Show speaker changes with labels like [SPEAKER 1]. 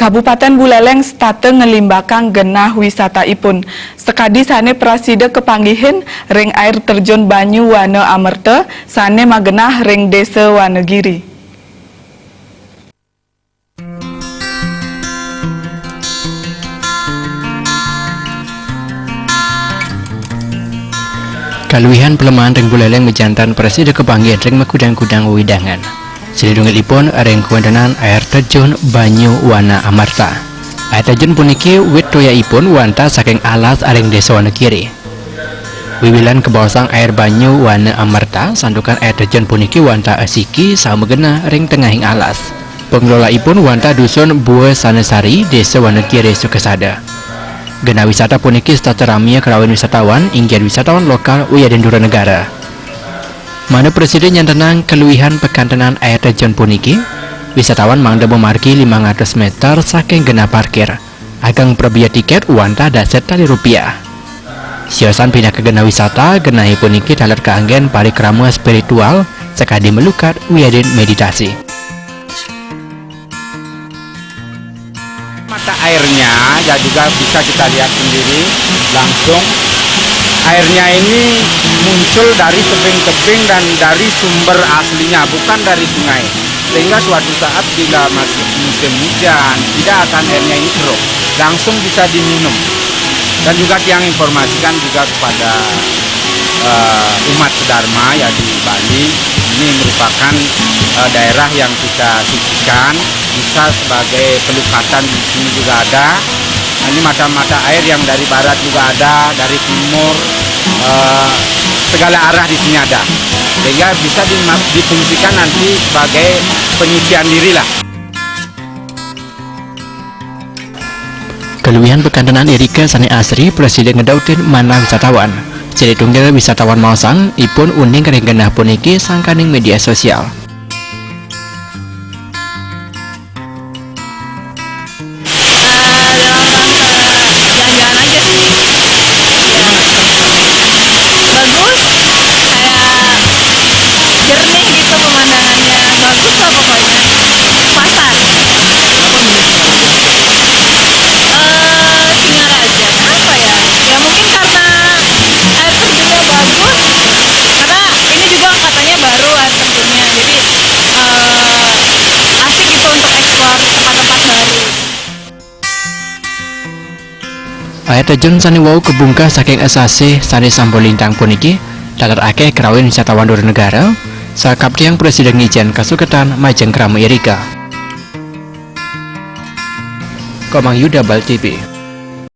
[SPEAKER 1] Kabupaten Buleleng state ngelimbakang genah wisata ipun. Sekadi sane prasida kepanggihin ring air terjun Banyu Wana Amerta, sane magenah ring Desa Wanegiri.
[SPEAKER 2] Kaluwihan pelemahan ring Buleleng bejantan presida kepanggihan ring makudang-kudang widangan. Sedidungilipun ring kuandanan air terjun Banyu Wana Amerta. Air terjun puniki wit toyaipun wanta saking alas ring Desa Wanegiri. Wiwilan kebawasang air Banyu Wana Amerta, sandukan air terjun puniki wanta asiki samegena ring tengahing alas. Pengelolaipun wanta dusun Bua Sanesari, Desa Wanegiri, Sukesada. Genah wisata puniki stateramia kerawan wisatawan inggian wisatawan lokal uyaden Duranegara. Mana presiden yang tenang keluihan pekantenan air terjun puniki, wisatawan mangda memarki 500 meter saking genah parkir. Agang perbiaya tiket wanta daset tali rupiah. Siosan pindah ke genah wisata, genah puniki dalat keanggen parikrama spiritual sekadi melukat uyaden meditasi.
[SPEAKER 3] Mata airnya ya juga bisa kita lihat sendiri langsung. Airnya ini muncul dari tebing-tebing dan dari sumber aslinya, bukan dari sungai. Sehingga suatu saat bila masuk musim hujan, tidak akan airnya ini keruh, langsung bisa diminum. Dan juga yang informasikan juga kepada umat Sedharma ya di Bali, ini merupakan daerah yang kita sucikan, bisa sebagai pelukatan di sini juga ada. Nah, ini mata-mata air yang dari barat juga ada, dari timur, segala arah di sini ada, sehingga bisa difungsikan nanti sebagai penyucian diri lah.
[SPEAKER 2] Keluwihan pekantenan Erika sane asri presiden ngedautin mana wisatawan. Jadi tunggal wisatawan mausang ipun uning ring genah puniki sangkaning media sosial.
[SPEAKER 4] Jalan-jalan aja sih, ya bagus, kayak jernih gitu pemandangannya, bagus lah pokoknya. Pasar, Singaraja, kenapa ya? Ya mungkin karena air terjunnya bagus, karena ini juga katanya baru air terjunnya, jadi asik gitu untuk eksplor tempat-tempat baru.
[SPEAKER 2] Air terjun sane wau kebungkah saking asase sane sambolintang puniki dalat akeh kerawin wisatawan Duranegara sakap tiang presiden ngijen kasuketan Majeng Krama Erika. Komang Yuda Bal TV.